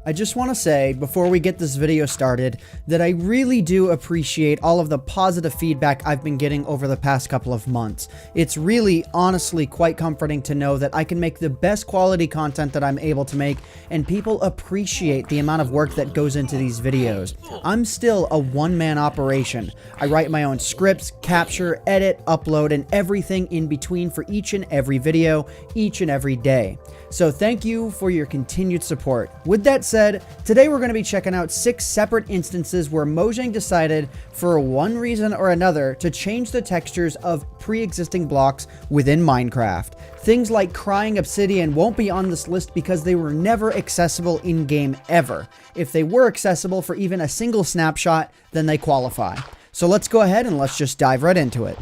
I just want to say, before we get this video started, that I really do appreciate all of the positive feedback I've been getting over the past couple of months. It's really, honestly, quite comforting to know that I can make the best quality content that I'm able to make, and people appreciate the amount of work that goes into these videos. I'm still a one-man operation. I write my own scripts, capture, edit, upload, and everything in between for each and every video, each and every day. So thank you for your continued support. With that said, today we're going to be checking out 6 separate instances where Mojang decided, for one reason or another, to change the textures of pre-existing blocks within Minecraft. Things like crying obsidian won't be on this list because they were never accessible in-game ever. If they were accessible for even a single snapshot, then they qualify. So let's go ahead and let's just dive right into it.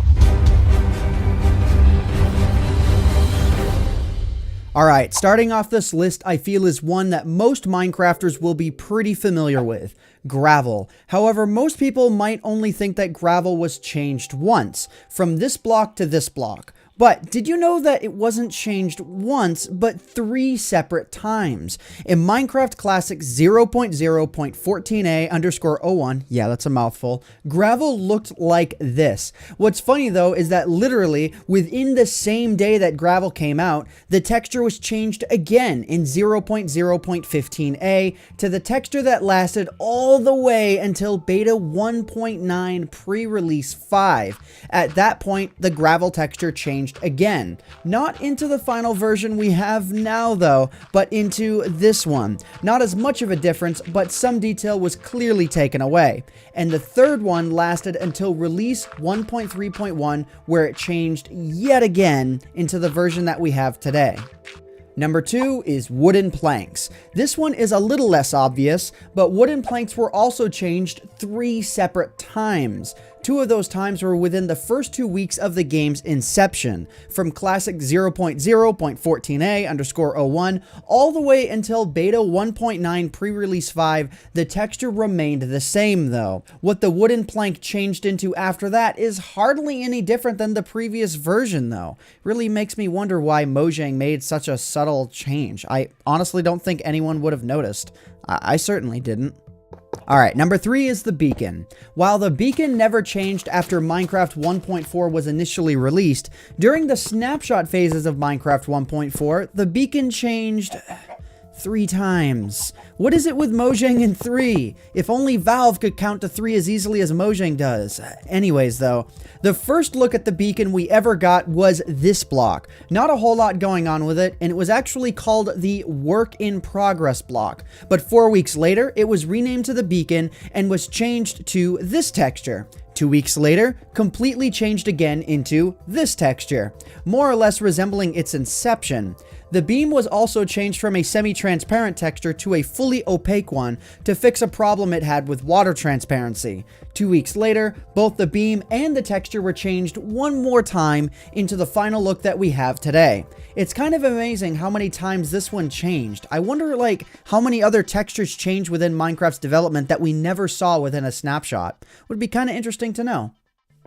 Alright, starting off this list I feel is one that most Minecrafters will be pretty familiar with. Gravel. However, most people might only think that gravel was changed once, from this block to this block. But did you know that it wasn't changed once, but 3 separate times? In Minecraft Classic 0.0.14a_01, yeah, that's a mouthful, gravel looked like this. What's funny though is that literally within the same day that gravel came out, the texture was changed again in 0.0.15a to the texture that lasted all the way until beta 1.9 pre-release 5. At that point, the gravel texture changed again. Not into the final version we have now though, but into this one. Not as much of a difference, but some detail was clearly taken away. And the third one lasted until release 1.3.1, where it changed yet again into the version that we have today. Number 2 is wooden planks. This one is a little less obvious, but wooden planks were also changed 3 separate times. 2 of those times were within the first 2 weeks of the game's inception, from Classic 0.0.14a_01 all the way until beta 1.9 pre-release 5. The texture remained the same though. What the wooden plank changed into after that is hardly any different than the previous version though. Really makes me wonder why Mojang made such a subtle change. I honestly don't think anyone would have noticed. I certainly didn't. Alright, number 3 is the beacon. While the beacon never changed after Minecraft 1.4 was initially released, during the snapshot phases of Minecraft 1.4, the beacon changed 3 times. What is it with Mojang and 3? If only Valve could count to 3 as easily as Mojang does. Anyways though, the first look at the beacon we ever got was this block. Not a whole lot going on with it, and it was actually called the Work in Progress block. But 4 weeks later, it was renamed to the beacon and was changed to this texture. 2 weeks later, completely changed again into this texture, more or less resembling its inception. The beam was also changed from a semi-transparent texture to a fully opaque one to fix a problem it had with water transparency. 2 weeks later, both the beam and the texture were changed one more time into the final look that we have today. It's kind of amazing how many times this one changed. I wonder like how many other textures changed within Minecraft's development that we never saw within a snapshot. Would be kind of interesting to know.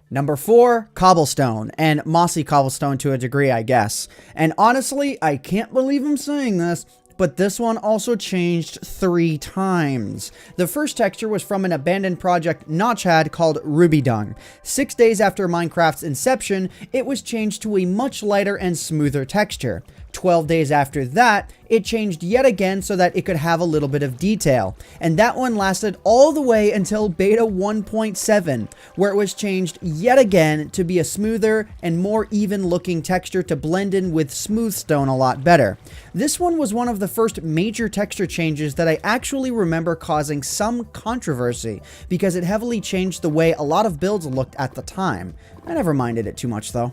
Number 4, Cobblestone, and mossy cobblestone to a degree, I guess. And honestly, I can't believe I'm saying this, but this one also changed 3 times. The first texture was from an abandoned project Notch had called Ruby Dung. 6 days after Minecraft's inception, it was changed to a much lighter and smoother texture. 12 days after that, it changed yet again so that it could have a little bit of detail. And that one lasted all the way until beta 1.7, where it was changed yet again to be a smoother and more even looking texture to blend in with smooth stone a lot better. This one was one of the first major texture changes that I actually remember causing some controversy, because it heavily changed the way a lot of builds looked at the time. I never minded it too much though.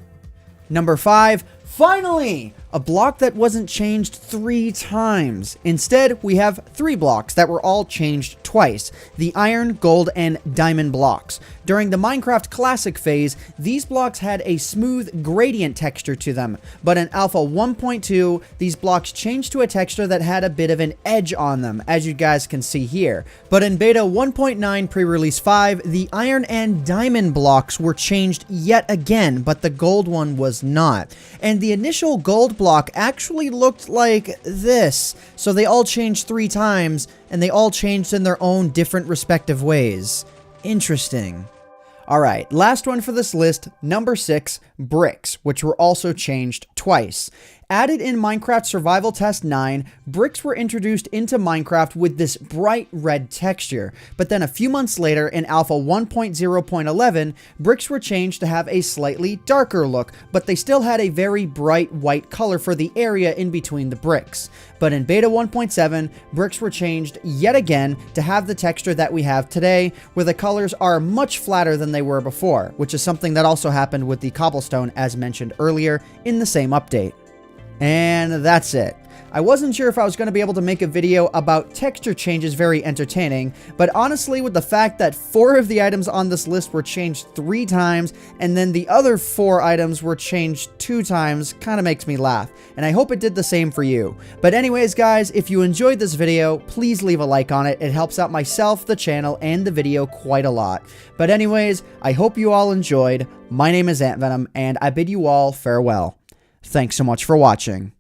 Number 5, finally! A block that wasn't changed 3 times. Instead, we have 3 blocks that were all changed twice. The iron, gold, and diamond blocks. During the Minecraft Classic phase, these blocks had a smooth gradient texture to them, but in Alpha 1.2, these blocks changed to a texture that had a bit of an edge on them, as you guys can see here. But in Beta 1.9 pre-release 5, the iron and diamond blocks were changed yet again, but the gold one was not. And And the initial gold block actually looked like this. So they all changed 3 times, and they all changed in their own different respective ways. Interesting. Alright, last one for this list, number 6, bricks, which were also changed twice. Added in Minecraft Survival Test 9, bricks were introduced into Minecraft with this bright red texture, but then a few months later in Alpha 1.0.11, bricks were changed to have a slightly darker look, but they still had a very bright white color for the area in between the bricks. But in Beta 1.7, bricks were changed yet again to have the texture that we have today, where the colors are much flatter than they were before, which is something that also happened with the Cobblestone as mentioned earlier in the same update. And that's it. I wasn't sure if I was going to be able to make a video about texture changes very entertaining, but honestly with the fact that 4 of the items on this list were changed 3 times, and then the other 4 items were changed 2 times, kind of makes me laugh, and I hope it did the same for you. But anyways guys, if you enjoyed this video, please leave a like on it. It helps out myself, the channel, and the video quite a lot. But anyways, I hope you all enjoyed. My name is AntVenom, and I bid you all farewell. Thanks so much for watching.